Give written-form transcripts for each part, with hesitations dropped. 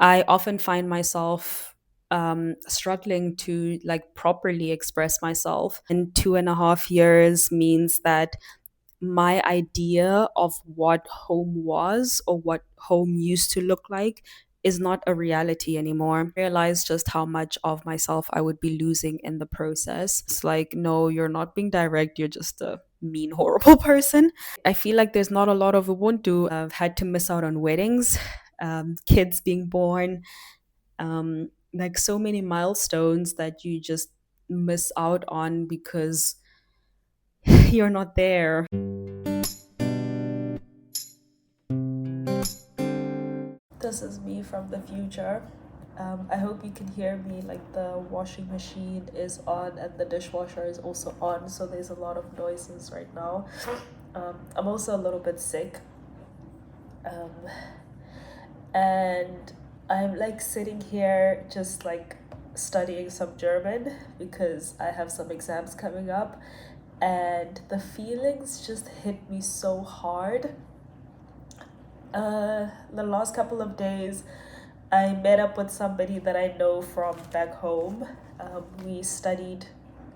I often find myself struggling to like properly express myself. And 2.5 years means that my idea of what home was or what home used to look like is not a reality anymore. I realized just how much of myself I would be losing in the process. It's like, no, you're not being direct, you're just a mean, horrible person. I feel like there's not a lot of Ubuntu. I've had to miss out on weddings, kids being born, like so many milestones that you just miss out on because you're not there. This is me from the future. I hope you can hear me. Like the washing machine is on and the dishwasher is also on, so there's a lot of noises right now. I'm also a little bit sick, um, and I'm like sitting here just like studying some German because I have some exams coming up, and the feelings just hit me so hard. The last couple of days, I met up with somebody that I know from back home. We studied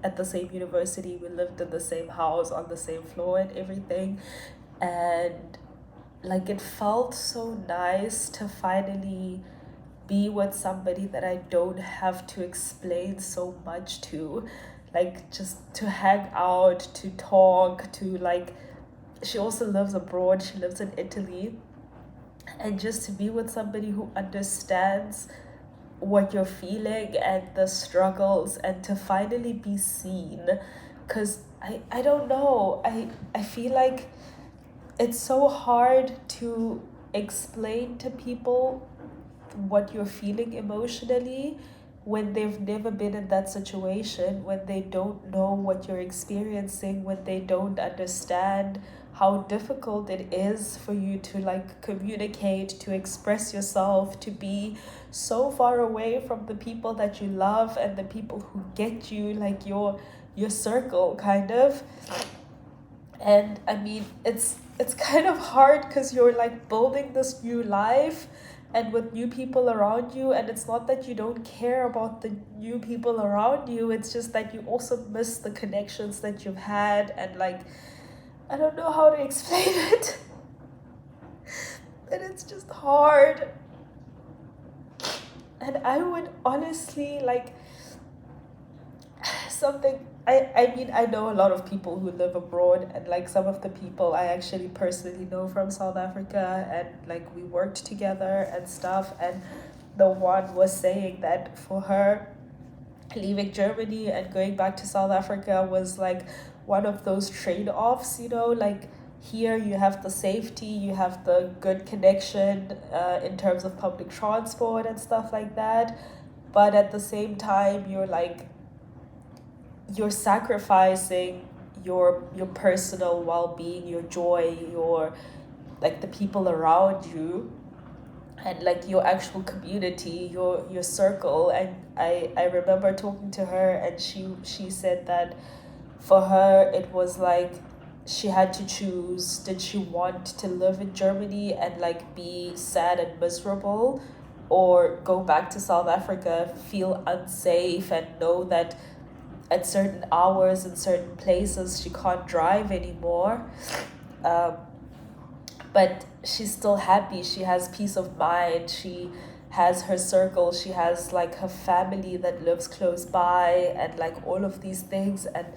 at the same university, we lived in the same house on the same floor and everything. And like it felt so nice to finally be with somebody that I don't have to explain so much to. Like just to hang out, to talk, to like, she also lives abroad, she lives in Italy, and just to be with somebody who understands what you're feeling and the struggles, and to finally be seen. Because I don't know, I feel like it's so hard to explain to people what you're feeling emotionally when they've never been in that situation, when they don't know what you're experiencing, when they don't understand how difficult it is for you to like communicate, to express yourself, to be so far away from the people that you love and the people who get you, like your circle kind of. And I mean, it's kind of hard because you're like building this new life and with new people around you, and it's not that you don't care about the new people around you, it's just that you also miss the connections that you've had. And like, I don't know how to explain it, but it's just hard. And I would honestly like something. I mean, I know a lot of people who live abroad, and like some of the people I actually personally know from South Africa, and like we worked together and stuff. And the one was saying that for her, leaving Germany and going back to South Africa was like one of those trade-offs, you know, like here you have the safety, you have the good connection in terms of public transport and stuff like that, but at the same time you're sacrificing your personal well-being, your joy, your like the people around you, and like your actual community, your circle. And I remember talking to her, and she said that for her it was like she had to choose, did she want to live in Germany and like be sad and miserable, or go back to South Africa, feel unsafe, and know that at certain hours in certain places she can't drive anymore. um, but she's still happy, she has peace of mind, she has her circle, she has like her family that lives close by, and like all of these things. And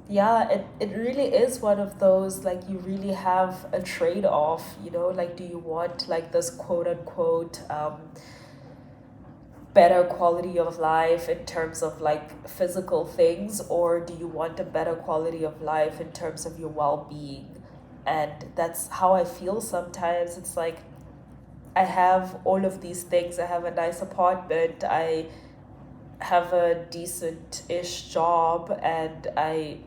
yeah, it really is one of those, like you really have a trade-off, you know, like do you want like this quote unquote better quality of life in terms of like physical things, or do you want a better quality of life in terms of your well-being? And that's how I feel sometimes. It's like I have all of these things, I have a nice apartment, I have a decent-ish job, and I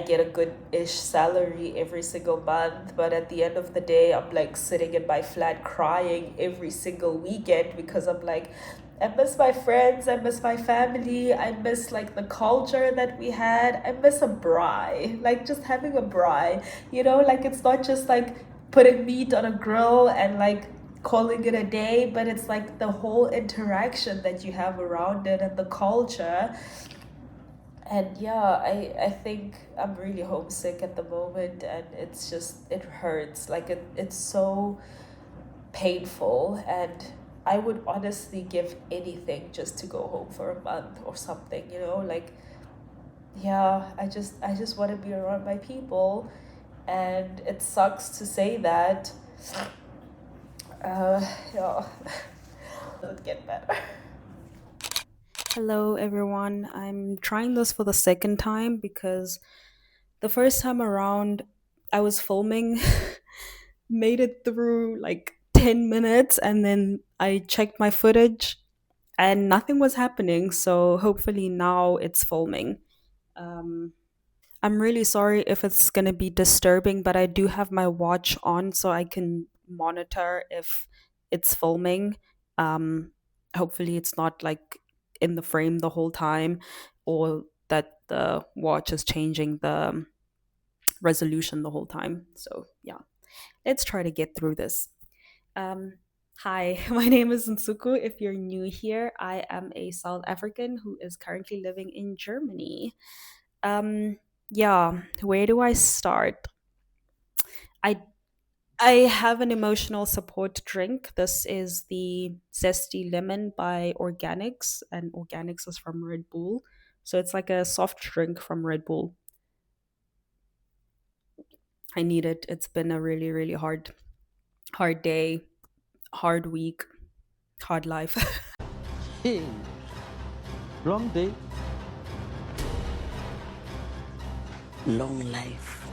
get a good-ish salary every single month, but at the end of the day, I'm like sitting in my flat crying every single weekend because I'm like, I miss my friends, I miss my family, I miss like the culture that we had, I miss a braai, like just having a braai, you know, like it's not just like putting meat on a grill and like calling it a day, but it's like the whole interaction that you have around it and the culture. And yeah, I think I'm really homesick at the moment, and it's just, it hurts. Like it's so painful, and I would honestly give anything just to go home for a month or something, like, yeah, I just want to be around my people. And it sucks to say that. Yeah. It'll get better. Hello, everyone. I'm trying this for the second time because the first time around I was filming, made it through like 10 minutes, and then I checked my footage and nothing was happening. So hopefully now it's filming. Um, I'm really sorry if it's going to be disturbing, but I do have my watch on so I can monitor if it's filming. Um, Hopefully, it's not like in the frame the whole time, or that the watch is changing the resolution the whole time. So, yeah, let's try to get through this. Um, Hi, my name is Nsuku. If you're new here, I am a South African who is currently living in Germany. Um, yeah, where do I start? I I have an emotional support drink. This is the Zesty Lemon by Organics, and Organics is from Red Bull. So it's like a soft drink from Red Bull. I need it. It's been a really, really hard day, hard week, hard life. Hey, long day. Long life.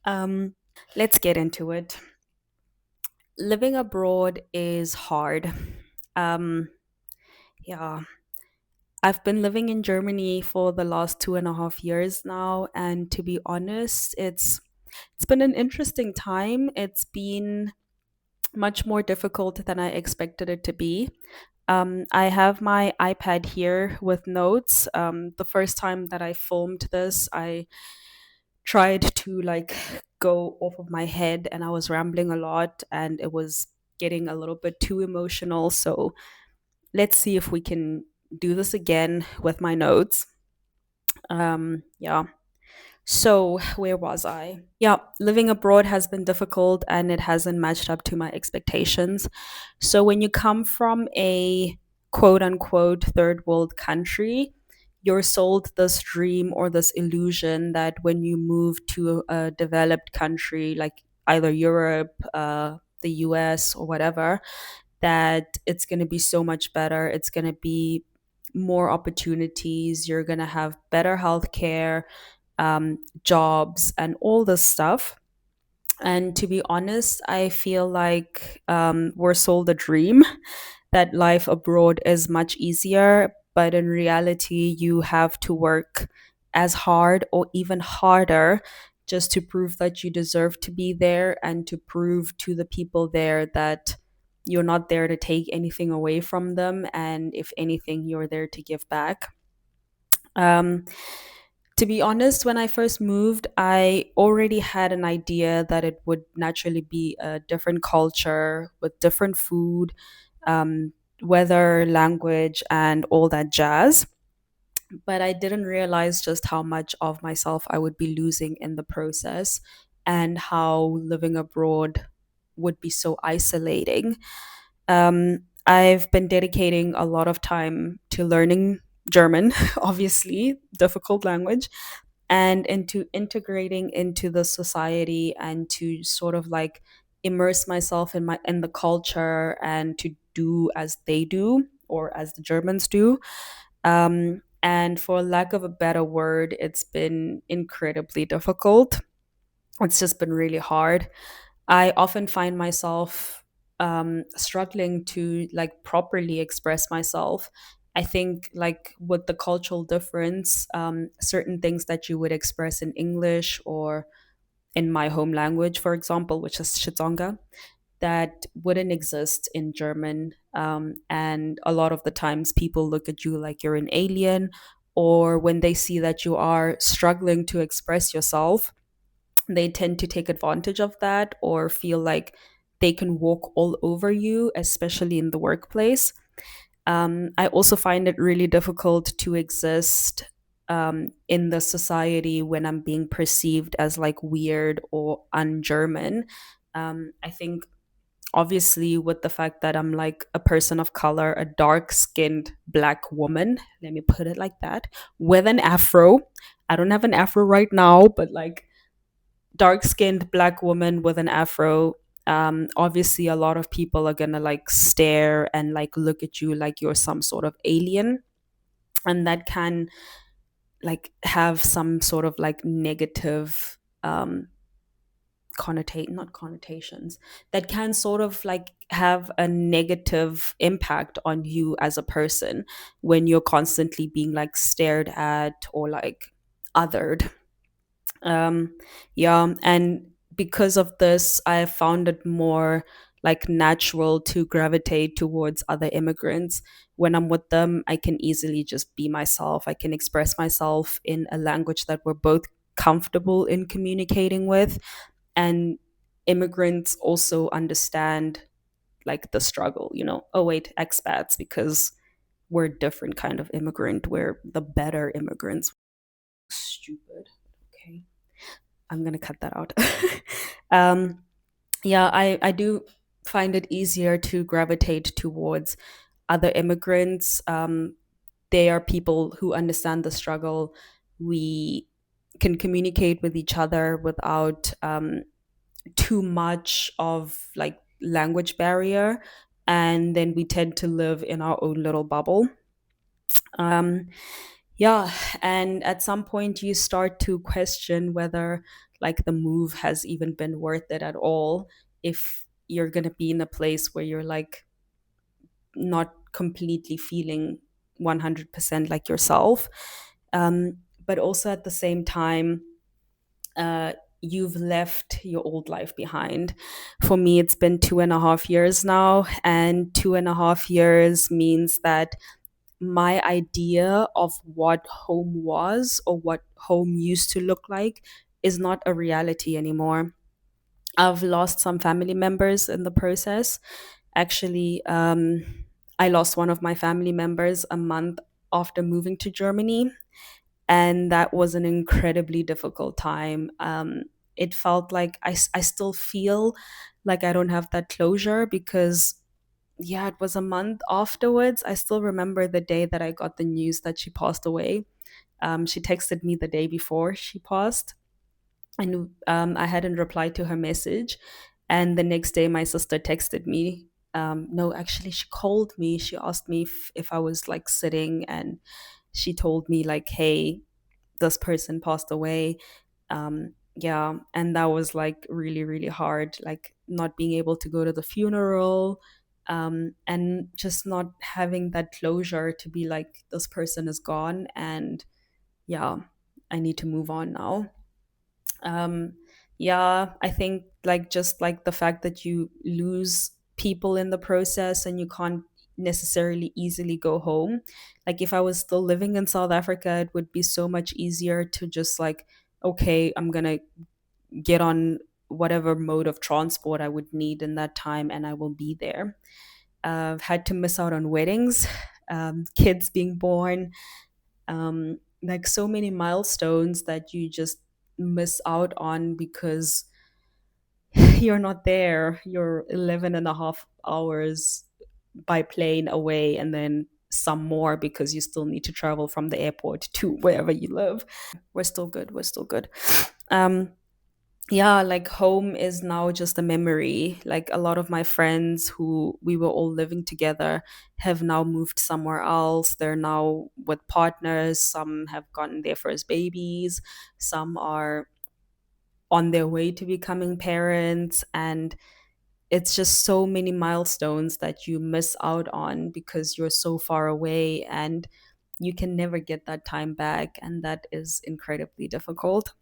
um, let's get into it. Living abroad is hard. Um, yeah, I've been living in Germany for the last 2.5 years now, and to be honest, it's been an interesting time. It's been much more difficult than I expected it to be. I have my iPad here with notes. The first time that I filmed this, I tried to like go off of my head, and I was rambling a lot, and it was getting a little bit too emotional. So let's see if we can do this again with my notes. Yeah. So, where was I? Yeah, living abroad has been difficult and it hasn't matched up to my expectations. So, when you come from a quote unquote third world country, you're sold this dream or this illusion that when you move to a developed country like either Europe, the US, or whatever, that it's going to be so much better. It's going to be more opportunities. You're going to have better healthcare, jobs, and all this stuff. And to be honest, I feel like we're sold a dream that life abroad is much easier, but in reality, you have to work as hard or even harder just to prove that you deserve to be there and to prove to the people there that you're not there to take anything away from them. And if anything, you're there to give back. Um, to be honest, when I first moved, I already had an idea that it would naturally be a different culture with different food, um, weather, language, and all that jazz. But I didn't realize just how much of myself I would be losing in the process, and how living abroad would be so isolating. I've been dedicating a lot of time to learning German, obviously, difficult language, and into integrating into the society and to sort of like immerse myself in the culture and to do as they do or as the Germans do. And for lack of a better word, it's been incredibly difficult. It's just been really hard. I often find myself struggling to like properly express myself. I think like with the cultural difference, certain things that you would express in English or in my home language, for example, which is Shitsonga, that wouldn't exist in German. And a lot of the times people look at you like you're an alien, or when they see that you are struggling to express yourself, they tend to take advantage of that or feel like they can walk all over you, especially in the workplace. I also find it really difficult to exist in the society when I'm being perceived as like weird or un-German. I think obviously with the fact that I'm like a person of color, a dark-skinned black woman, let me put it like that, with an afro. I don't have an afro right now, but like dark-skinned black woman with an afro. Obviously a lot of people are gonna like stare and like look at you like you're some sort of alien, and that can like have some sort of like negative connotate not connotations, that can sort of like have a negative impact on you as a person when you're constantly being like stared at or like othered. um yeah, and because of this I found it more like natural to gravitate towards other immigrants. When I'm with them, I can easily just be myself. I can express myself in a language that we're both comfortable in communicating with. And immigrants also understand like the struggle, oh wait, expats, because we're a different kind of immigrant. We're the better immigrants. Stupid. Okay, I'm gonna cut that out. um, yeah, I do find it easier to gravitate towards other immigrants. They are people who understand the struggle. We can communicate with each other without too much of like language barrier, and then we tend to live in our own little bubble. Yeah, and at some point you start to question whether like the move has even been worth it at all, if you're going to be in a place where you're like not completely feeling 100% like yourself. But also at the same time, uh, you've left your old life behind. For me, it's been 2.5 years now, and 2.5 years means that my idea of what home was or what home used to look like is not a reality anymore. I've lost some family members in the process. Actually, I lost one of my family members a month after moving to Germany, and that was an incredibly difficult time. It felt like I still feel like I don't have that closure because, yeah, it was a month afterwards. I still remember the day that I got the news that she passed away. She texted me the day before she passed, and I hadn't replied to her message. And the next day, my sister texted me. No, actually, she called me. She asked me if I was like sitting, and she told me like, "Hey, this person passed away." Yeah, and that was like really, really hard. Like not being able to go to the funeral, and just not having that closure to be like, this person is gone, and yeah, I need to move on now. um yeah, I think like just like the fact that you lose people in the process and you can't necessarily easily go home. Like if I was still living in South Africa, it would be so much easier to just like, okay, I'm gonna get on whatever mode of transport I would need in that time and I will be there. I've had to miss out on weddings, kids being born, like so many milestones that you just miss out on because you're not there. You're 11 and a half hours by plane away, and then some more because you still need to travel from the airport to wherever you live. We're still good. We're still good. Um, yeah, like home is now just a memory. Like a lot of my friends who we were all living together have now moved somewhere else. They're now with partners. Some have gotten their first babies. Some are on their way to becoming parents. And it's just so many milestones that you miss out on because you're so far away, and you can never get that time back. And that is incredibly difficult.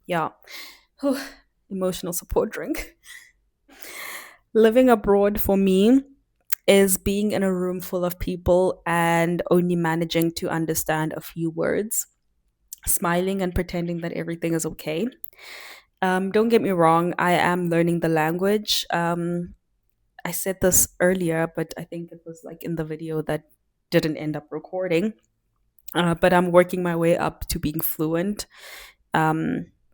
Yeah. Whew, emotional support drink. Living abroad for me is being in a room full of people and only managing to understand a few words, smiling and pretending that everything is okay. Don't get me wrong, I am learning the language. I said this earlier, but I think it was like in the video that didn't end up recording. But I'm working my way up to being fluent,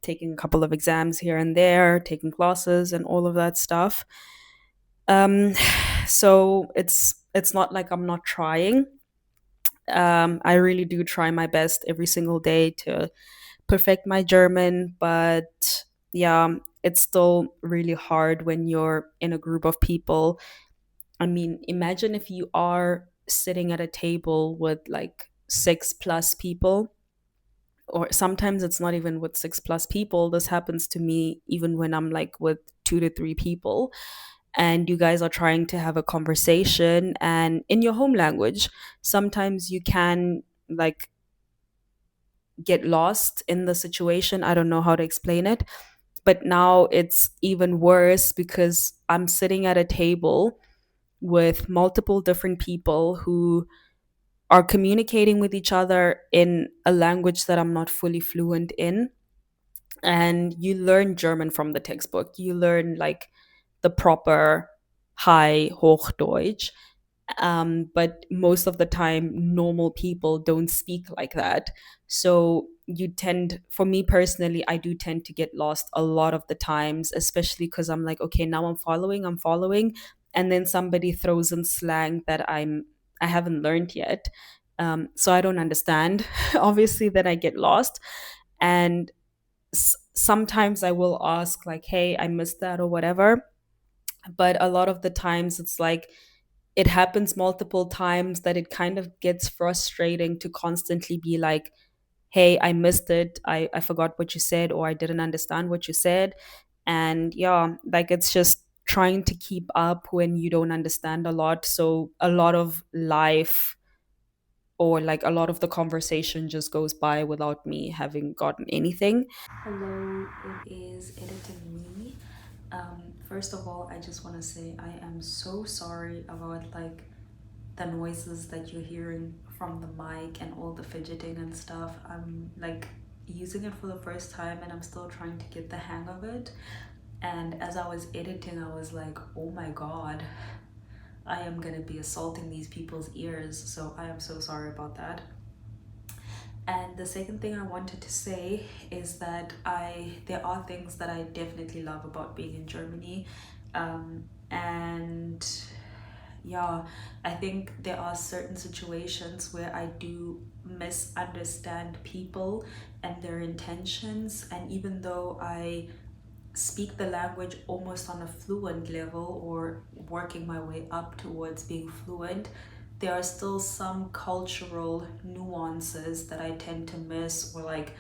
taking a couple of exams here and there, taking classes and all of that stuff. Um, so it's not like I'm not trying. I really do try my best every single day to perfect my German, but yeah, it's still really hard when you're in a group of people. I mean, imagine if you are sitting at a table with like six plus people, or sometimes it's not even with six plus people. This happens to me even when I'm like with two to three people, and you guys are trying to have a conversation and in your home language. Sometimes you can like get lost in the situation. I don't know how to explain it, but now it's even worse because I'm sitting at a table with multiple different people who are communicating with each other in a language that I'm not fully fluent in. And you learn German from the textbook. You learn like the proper high Hochdeutsch. But most of the time, normal people don't speak like that. So you tend, for me personally, I do tend to get lost a lot of the times, especially because I'm like, okay, now I'm following, and then somebody throws in slang that I haven't learned yet. So I don't understand. Obviously, then I get lost, and sometimes I will ask like, "Hey, I missed that" or whatever. But a lot of the times, it's like it happens multiple times that it kind of gets frustrating to constantly be like, hey, I missed it. I forgot what you said, or I didn't understand what you said. And yeah, like it's just trying to keep up when you don't understand a lot. So a lot of life, or like a lot of the conversation just goes by without me having gotten anything. Hello, it is editing me. First of all, I just want to say I am so sorry about like the noises that you're hearing from the mic and all the fidgeting and stuff. I'm like using it for the first time and I'm still trying to get the hang of it. And as I was editing, I was like, oh my god, I am gonna be assaulting these people's ears. So I am so sorry about that. And the second thing I wanted to say is that there are things that I definitely love about being in Germany. And yeah, I think there are certain situations where I do misunderstand people and their intentions. And even though I speak the language almost on a fluent level, or working my way up towards being fluent, there are still some cultural nuances that I tend to miss, or like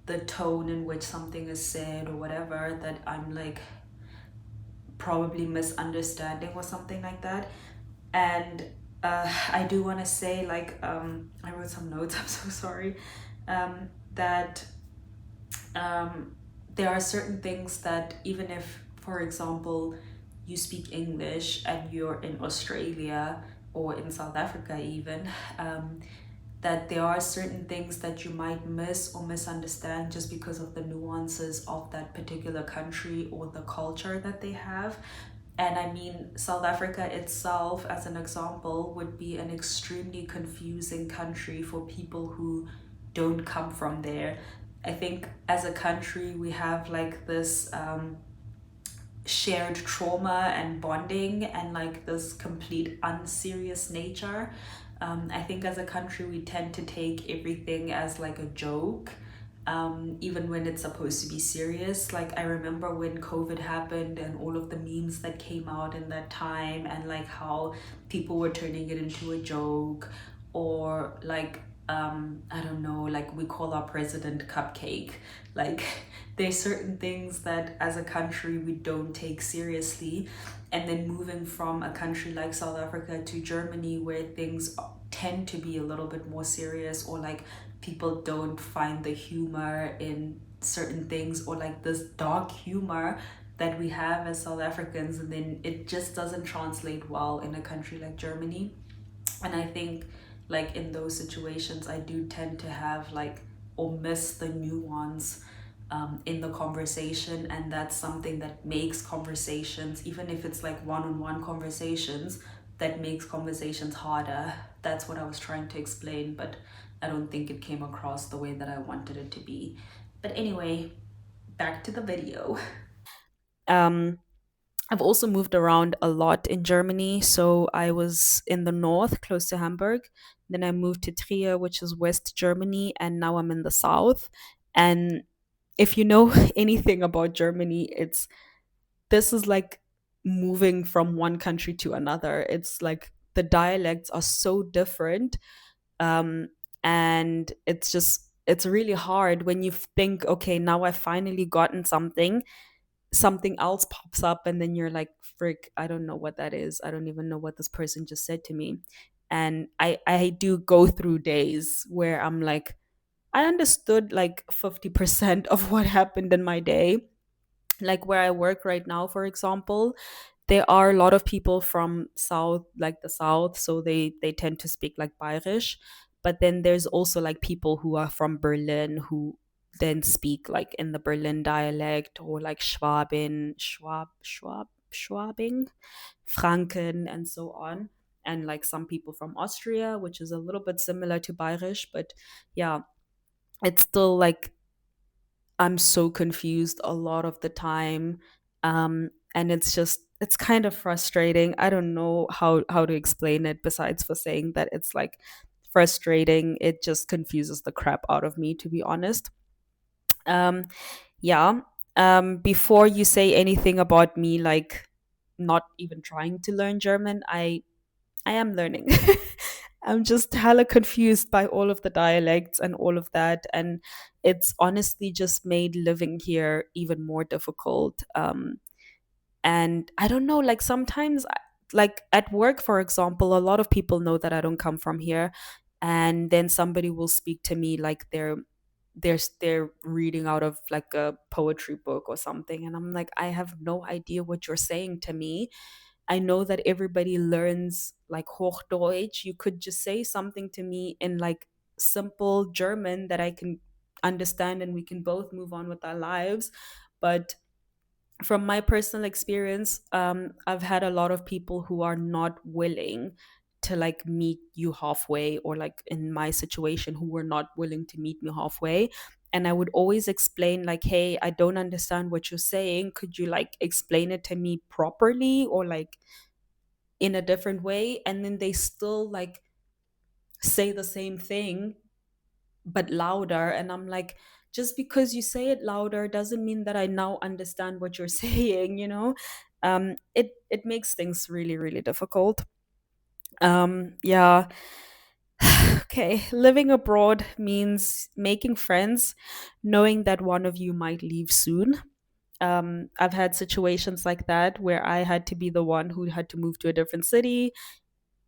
the tone in which something is said or whatever, that I'm like probably misunderstanding or something like that. And I do want to say, like, I wrote some notes, I'm so sorry, that there are certain things that even if, for example, you speak English and you're in Australia or in South Africa even, that there are certain things that you might miss or misunderstand just because of the nuances of that particular country or the culture that they have. And I mean, South Africa itself, as an example, would be an extremely confusing country for people who don't come from there. I think as a country, we have like this shared trauma and bonding and like this complete unserious nature. I think as a country, we tend to take everything as like a joke, even when it's supposed to be serious. Like I remember when COVID happened and all of the memes that came out in that time, and like how people were turning it into a joke, or like I don't know, like we call our president Cupcake. Like there's certain things that as a country we don't take seriously. And then moving from a country like South Africa to Germany, where things tend to be a little bit more serious, or like people don't find the humor in certain things, or like this dark humor that we have as South Africans, and then it just doesn't translate well in a country like Germany. And I think like in those situations I do tend to have like, or miss the nuance in the conversation, and that's something that makes conversations, even if it's like one-on-one conversations, that makes conversations harder. That's what I was trying to explain, but I don't think it came across the way that I wanted it to be. But anyway, back to the video. Um, I've also moved around a lot in Germany. So I was in the north, close to Hamburg. Then I moved to Trier, which is West Germany, and now I'm in the south. And if you know anything about Germany, it's this is like moving from one country to another. It's like the dialects are so different. Um, and it's really hard when you think, okay, now I've finally gotten something else pops up, and then you're like, frick, I don't know what that is. I don't even know what this person just said to me. And I do go through days where I'm like, I understood like 50% of what happened in my day. Like where I work right now, for example, there are a lot of people from south, like the south, so they tend to speak like Bayerisch. But then there's also like people who are from Berlin who then speak like in the Berlin dialect, or like Schwabing, Franken, and so on. And like some people from Austria, which is a little bit similar to Bayerisch, but yeah, it's still like I'm so confused a lot of the time. And it's kind of frustrating. I don't know how to explain it besides for saying that it's like frustrating. It just confuses the crap out of me, to be honest. Um, yeah. Before you say anything about me, like not even trying to learn German, I am learning. I'm just hella confused by all of the dialects and all of that. And it's honestly just made living here even more difficult. And I don't know, like sometimes, like at work, for example, a lot of people know that I don't come from here. And then somebody will speak to me like they're reading out of like a poetry book or something. And I'm like, I have no idea what you're saying to me. I know that everybody learns like Hochdeutsch. You could just say something to me in like simple German that I can understand, and we can both move on with our lives. But from my personal experience, I've had a lot of people who are not willing to like meet you halfway, or like in my situation, who were not willing to meet me halfway. And I would always explain, like, hey, I don't understand what you're saying. Could you like explain it to me properly, or like in a different way? And then they still like say the same thing but louder, and I'm like, just because you say it louder doesn't mean that I now understand what you're saying, you know. It makes things really really difficult. Yeah. Okay, living abroad means making friends, knowing that one of you might leave soon. I've had situations like that where I had to be the one who had to move to a different city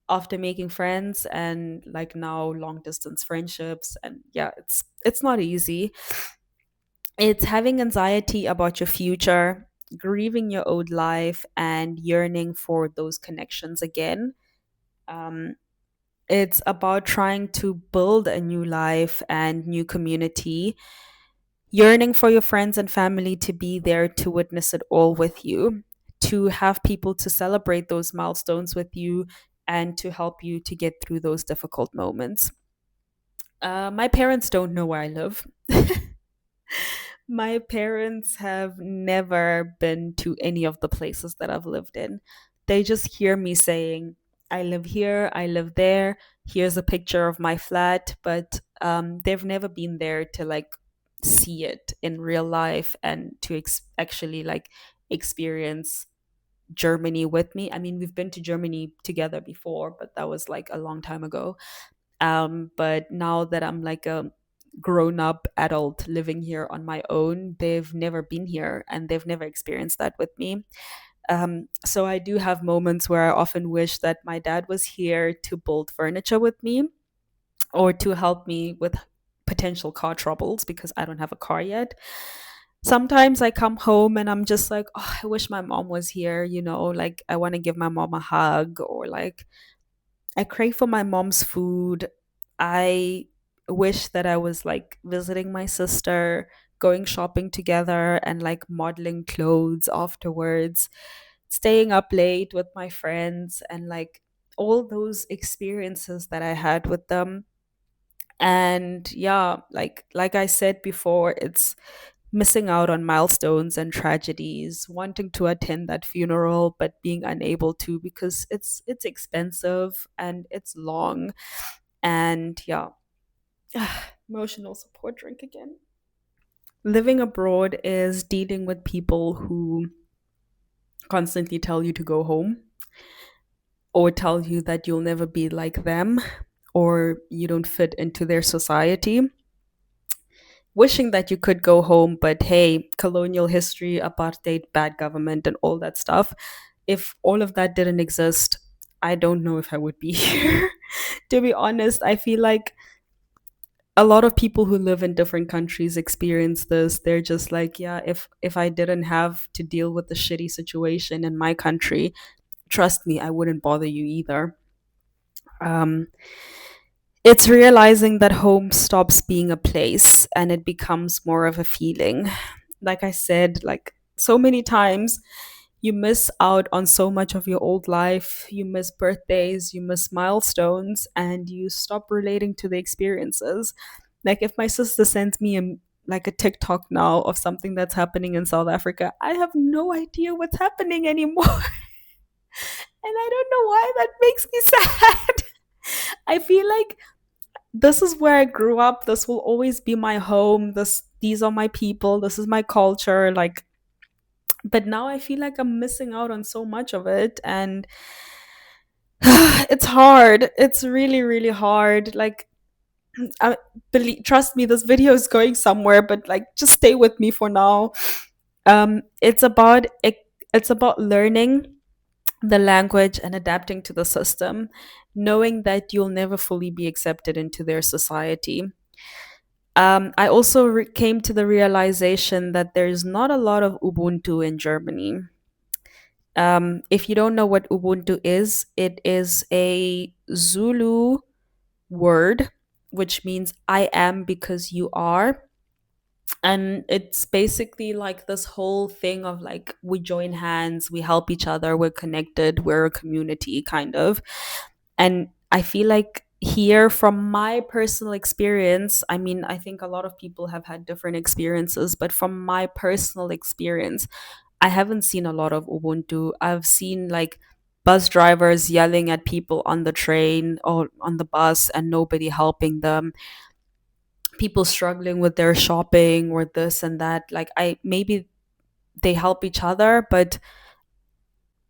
after making friends, and like now long distance friendships. And yeah, it's not easy. It's having anxiety about your future, grieving your old life, and yearning for those connections again. um, it's about trying to build a new life and new community, yearning for your friends and family to be there to witness it all with you, to have people to celebrate those milestones with you, and to help you to get through those difficult moments. My parents don't know where I live. My parents have never been to any of the places that I've lived in. They just hear me saying, I live here, I live there, here's a picture of my flat, but they've never been there to like see it in real life, and to actually like experience Germany with me. I mean, we've been to Germany together before, but that was like a long time ago. But now that I'm like a grown up adult living here on my own, they've never been here and they've never experienced that with me. So I do have moments where I often wish that my dad was here to build furniture with me, or to help me with potential car troubles, because I don't have a car yet. Sometimes I come home and I'm just like, oh, I wish my mom was here, you know, like I want to give my mom a hug, or like I crave for my mom's food. I wish that I was like visiting my sister, going shopping together and like modeling clothes afterwards, staying up late with my friends, and like all those experiences that I had with them. And yeah, like I said before, it's missing out on milestones and tragedies, wanting to attend that funeral but being unable to because it's expensive and it's long. And yeah, emotional support drink again. Living abroad is dealing with people who constantly tell you to go home or tell you that you'll never be like them or you don't fit into their society. Wishing that you could go home, but hey, colonial history, apartheid, bad government, and all that stuff. If all of that didn't exist, I don't know if I would be here. To be honest, I feel like a lot of people who live in different countries experience this. They're just like, yeah, if I didn't have to deal with the shitty situation in my country, trust me, I wouldn't bother you either. Um, it's realizing that home stops being a place and it becomes more of a feeling. Like I said, like so many times, you miss out on so much of your old life. You miss birthdays, you miss milestones, and you stop relating to the experiences. Like if my sister sends me like a TikTok now of something that's happening in South Africa, I have no idea what's happening anymore. And I don't know why that makes me sad. I feel like this is where I grew up. This will always be my home. These are my people. This is my culture. Like, but now I feel like I'm missing out on so much of it, and it's hard. It's really, really hard. Like, I trust me, this video is going somewhere, but like, just stay with me for now. It's about learning the language and adapting to the system, knowing that you'll never fully be accepted into their society. I also came to the realization that there's not a lot of Ubuntu in Germany. If you don't know what Ubuntu is, it is a Zulu word, which means I am because you are. And it's basically like this whole thing of like, we join hands, we help each other, we're connected, we're a community, kind of. And I feel like here, from my personal experience, I mean, I think a lot of people have had different experiences, but from my personal experience, I haven't seen a lot of Ubuntu. I've seen like bus drivers yelling at people on the train or on the bus and nobody helping them, people struggling with their shopping or this and that. Like, I maybe they help each other, but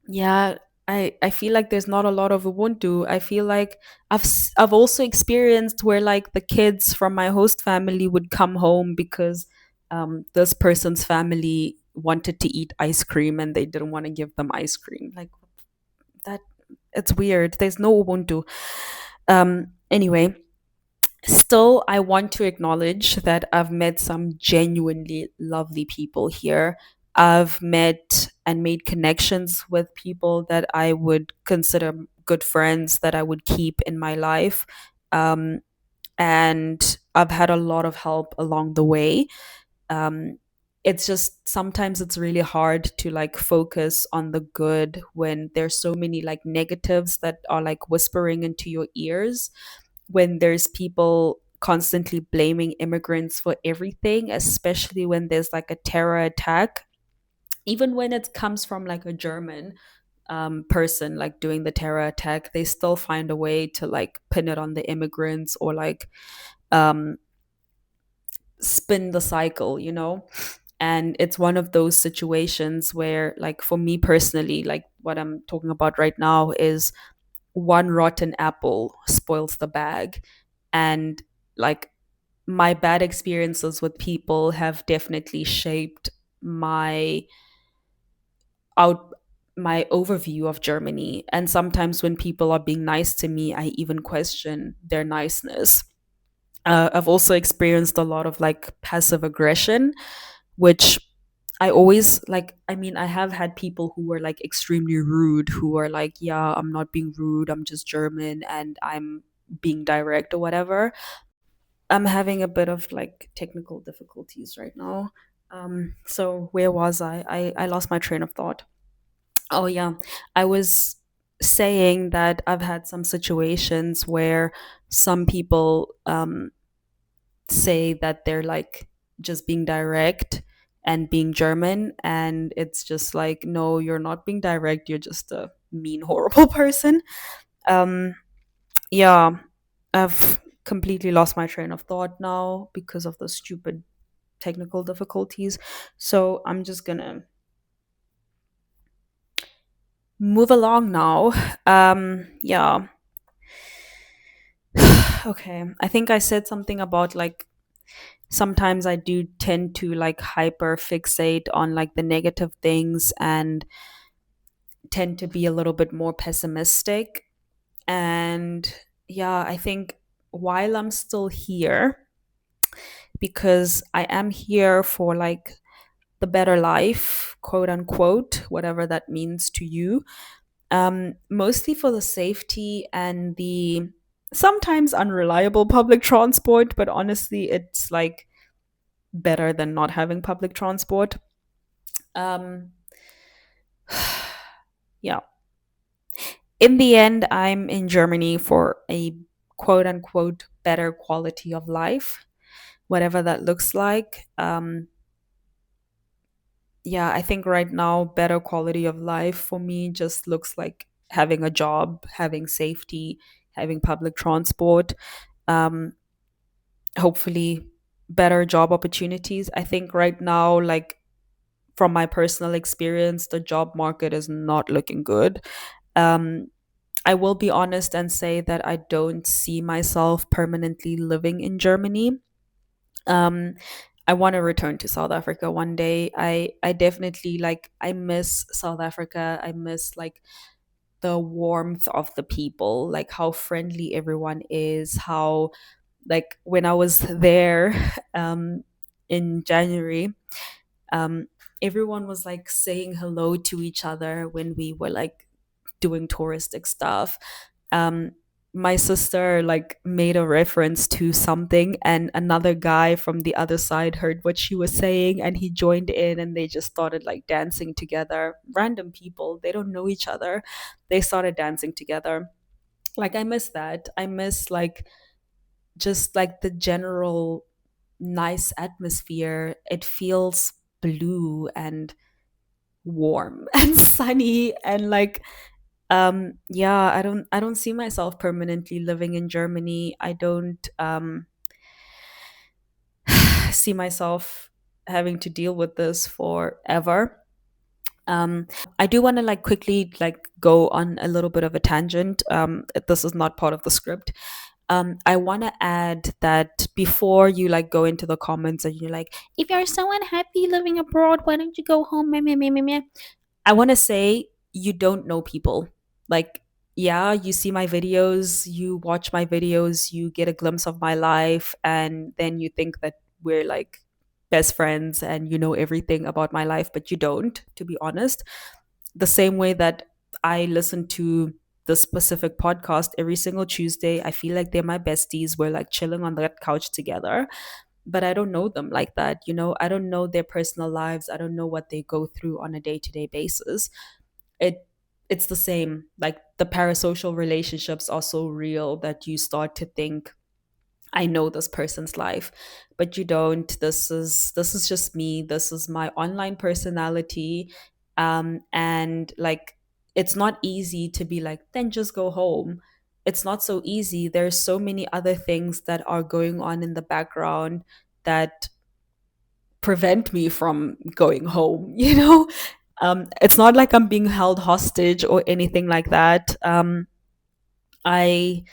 yeah, I feel like there's not a lot of Ubuntu. I feel like I've also experienced where like the kids from my host family would come home because this person's family wanted to eat ice cream and they didn't want to give them ice cream. Like that, it's weird. There's no Ubuntu. Anyway, still, I want to acknowledge that I've met some genuinely lovely people here. I've met and made connections with people that I would consider good friends that I would keep in my life. Um, and I've had a lot of help along the way. Um, it's just sometimes it's really hard to like focus on the good when there's so many like negatives that are like whispering into your ears, when there's people constantly blaming immigrants for everything, especially when there's like a terror attack, even when it comes from like a German person like doing the terror attack, they still find a way to like pin it on the immigrants or like um, spin the cycle, you know? And it's one of those situations where, like, for me personally, like what I'm talking about right now is one rotten apple spoils the bag. And like my bad experiences with people have definitely shaped my out my overview of Germany. And sometimes when people are being nice to me, I even question their niceness. I've also experienced a lot of like passive aggression, which I always like. I mean, I have had people who were like extremely rude, who are like, yeah, I'm not being rude, I'm just German and I'm being direct or whatever. I'm having a bit of like technical difficulties right now. So where was I? I lost my train of thought. Oh yeah, I was saying that I've had some situations where some people say that they're like just being direct and being German, and it's just like, no, you're not being direct. You're just a mean, horrible person. Um, yeah, I've completely lost my train of thought now because of the stupid technical difficulties. So I'm just gonna move along now. Yeah. Okay. I think I said something about like sometimes I do tend to like hyper fixate on like the negative things and tend to be a little bit more pessimistic. And yeah, I think while I'm still here, because I am here for like the better life, quote unquote, whatever that means to you, mostly for the safety and the sometimes unreliable public transport, but honestly, it's like better than not having public transport. Um, yeah. In the end, I'm in Germany for a quote unquote better quality of life, whatever that looks like. Yeah, I think right now, better quality of life for me just looks like having a job, having safety, having public transport, um, hopefully better job opportunities. I think right now, like from my personal experience, the job market is not looking good. Um, I will be honest and say that I don't see myself permanently living in Germany. Um, I want to return to South Africa one day. I definitely like I miss South Africa. I miss like the warmth of the people, like how friendly everyone is, how like when I was there in January, um everyone was like saying hello to each other when we were like doing touristic stuff. um my sister like made a reference to something, and another guy from the other side heard what she was saying, and he joined in, and they just started like dancing together. Random people, they don't know each other, they started dancing together. Like I miss that. I miss like just like the general nice atmosphere. It feels blue and warm and sunny, and like yeah, I don't see myself permanently living in Germany. I don't see myself having to deal with this forever. I do want to like quickly like go on a little bit of a tangent. This is not part of the script. I want to add that before you like go into the comments and you're like, if you're so unhappy living abroad, why don't you go home? Meh, meh, meh, meh, meh. I want to say you don't know people. Like, yeah, you see my videos, you watch my videos, you get a glimpse of my life, and then you think that we're like best friends and you know everything about my life, but you don't, to be honest. The same way that I listen to the specific podcast every single Tuesday, I feel like they're my besties. We're like chilling on that couch together, but I don't know them like that. You know, I don't know their personal lives. I don't know what they go through on a day to day basis. It it's the same. Like the parasocial relationships are so real that you start to think I know this person's life, but you don't. This is just me. This is my online personality. And like it's not easy to be like, then just go home. It's not so easy. There's so many other things that are going on in the background that prevent me from going home, you know? It's not like I'm being held hostage or anything like that. I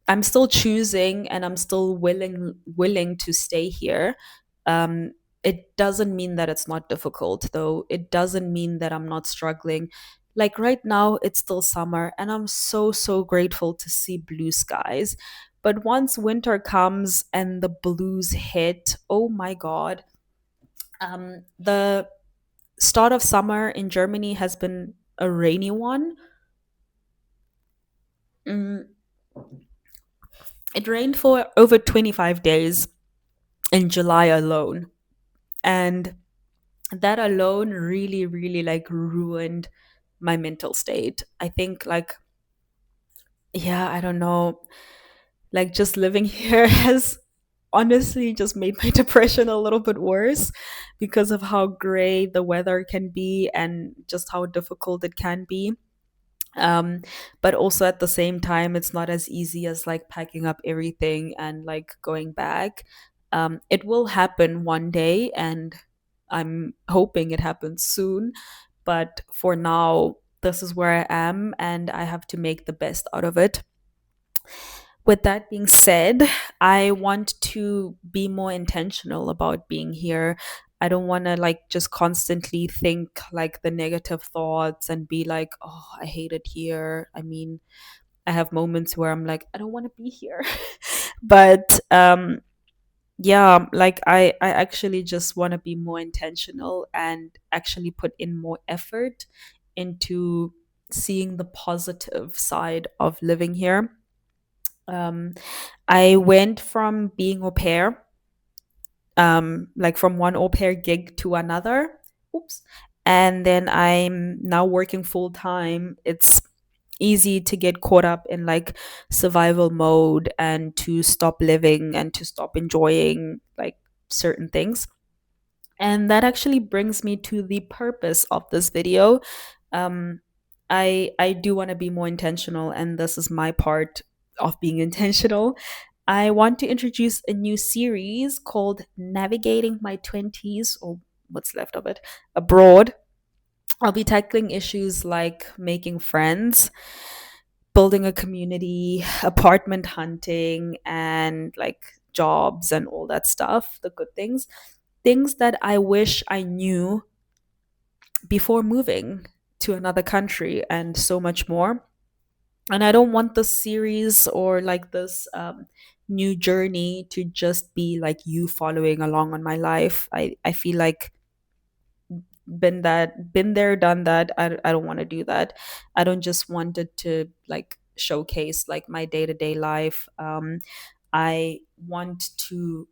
I'm still choosing and I'm still willing to stay here. Um, it doesn't mean that it's not difficult though. It doesn't mean that I'm not struggling. Like right now, it's still summer and I'm so grateful to see blue skies. But once winter comes and the blues hit, oh my God. The start of summer in Germany has been a rainy one. Mm, It rained for over 25 days in July alone. And that alone really, really like ruined my mental state. I think, like, yeah, I don't know, like just living here has honestly just made my depression a little bit worse because of how gray the weather can be and just how difficult it can be. um but also at the same time, it's not as easy as like packing up everything and like going back. It will happen one day, and I'm hoping it happens soon, but for now, this is where I am and I have to make the best out of it. With that being said, I want to be more intentional about being here. I don't want to like just constantly think like the negative thoughts and be like, oh, I hate it here. I mean, I have moments where I'm like, I don't want to be here. But yeah, like I actually just want to be more intentional and actually put in more effort into seeing the positive side of living here. um I went from being au pair, like from one au pair gig to another. Oops. And then I'm now working full time. It's easy to get caught up in like survival mode and to stop living and to stop enjoying like certain things. And that actually brings me to the purpose of this video. um I do want to be more intentional, and this is my part of being intentional. I want to introduce a new series called Navigating My 20s, or what's left of it, abroad. I'll be tackling issues like making friends, building a community, apartment hunting, and like jobs and all that stuff, the good things, things that I wish I knew before moving to another country, and so much more. And I don't want this series or like this new journey to just be like you following along on my life. I feel like been there, done that. I don't want to do that. I don't just want it to like showcase like my day-to-day life. I want to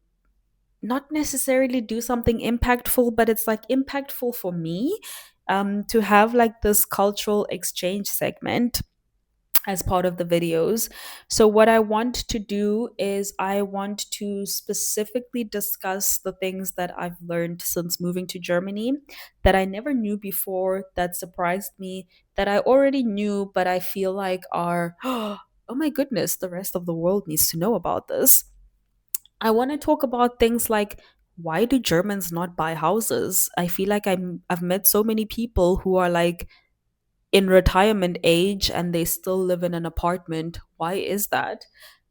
not necessarily do something impactful, but it's like impactful for me, to have like this cultural exchange segment as part of the videos. So, what I want to do is I want to specifically discuss the things that I've learned since moving to Germany that I never knew before, that surprised me, that I already knew, but I feel like are, oh my goodness, the rest of the world needs to know about this. I want to talk about things like, why do Germans not buy houses? I feel like I've met so many people who are like in retirement age and they still live in an apartment. Why is that?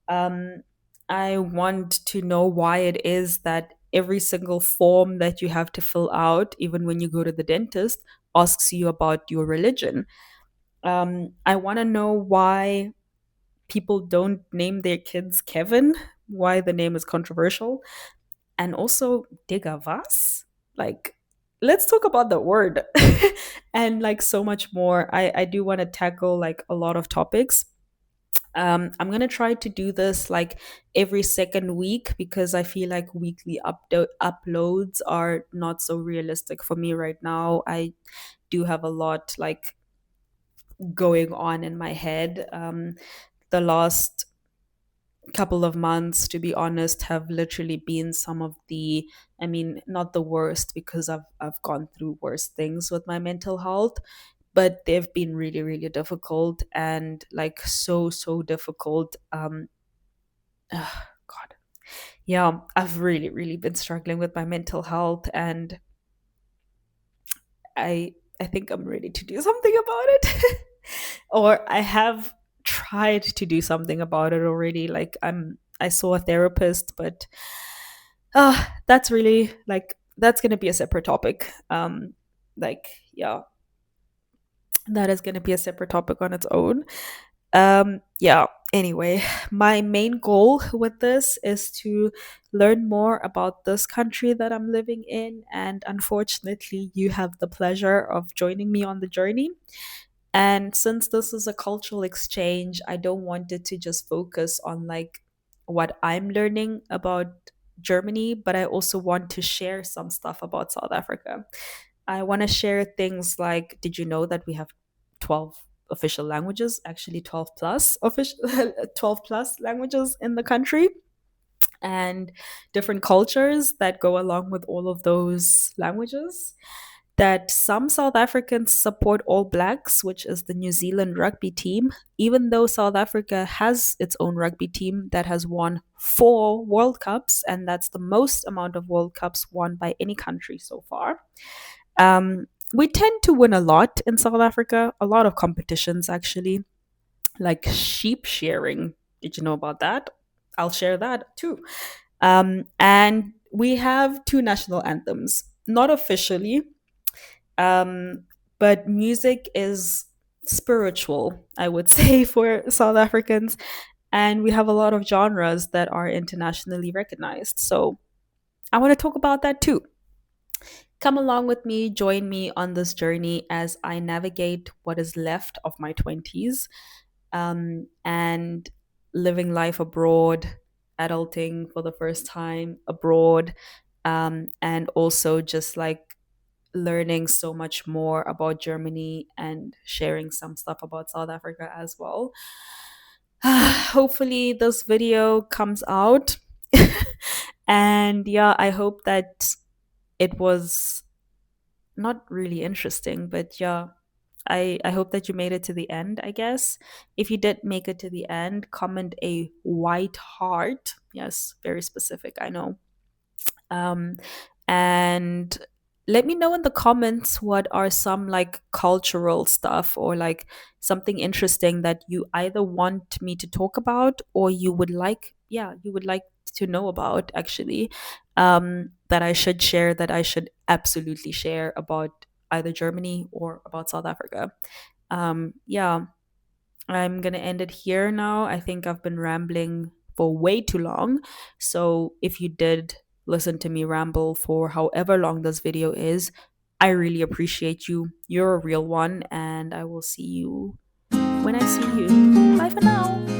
Um, I want to know why it is that every single form that you have to fill out, even when you go to the dentist, asks you about your religion. I want to know why people don't name their kids Kevin, why the name is controversial, and also Digga was? Like, let's talk about the word. And like so much more. I do want to tackle like a lot of topics. I'm gonna try to do this like every second week because I feel like weekly uploads are not so realistic for me right now. I do have a lot like going on in my head. The last couple of months, to be honest, have literally been some of the, I mean, not the worst, because I've gone through worse things with my mental health, but they've been really, really difficult, and like so difficult. God, yeah, I've really, really been struggling with my mental health, and I think I'm ready to do something about it. Or I have tried to do something about it already. Like I saw a therapist, but that's really like that's gonna be a separate topic. Like yeah, that is gonna be a separate topic on its own. Yeah, anyway, my main goal with this is to learn more about this country that I'm living in, and unfortunately you have the pleasure of joining me on the journey. And since this is a cultural exchange, I don't want it to just focus on like what I'm learning about Germany, but I also want to share some stuff about South Africa. I want to share things like, did you know that we have 12 official languages, actually 12 plus official 12 plus languages in the country, and different cultures that go along with all of those languages. That some South Africans support All Blacks, which is the New Zealand rugby team, even though South Africa has its own rugby team that has won 4 World Cups, and that's the most amount of World Cups won by any country so far. We tend to win a lot in South Africa, a lot of competitions actually, like sheep shearing. Did you know about that? I'll share that too. And we have 2 national anthems, not officially, um, but music is spiritual, I would say, for South Africans. And we have a lot of genres that are internationally recognized. So I want to talk about that too. Come along with me, join me on this journey as I navigate what is left of my 20s, and living life abroad, adulting for the first time abroad, and also just like learning so much more about Germany and sharing some stuff about South Africa as well. Hopefully, this video comes out. And yeah, I hope that it was not really interesting, but yeah, I hope that you made it to the end, I guess. If you did make it to the end, comment a white heart. Yes, very specific, I know. Um, and let me know in the comments what are some like cultural stuff or like something interesting that you either want me to talk about or you would like, yeah, you would like to know about actually, that I should share, that I should absolutely share about either Germany or about South Africa. Yeah, I'm going to end it here now. I think I've been rambling for way too long. So if you did listen to me ramble for however long this video is, I really appreciate you. You're a real one, and I will see you when I see you. Bye for now.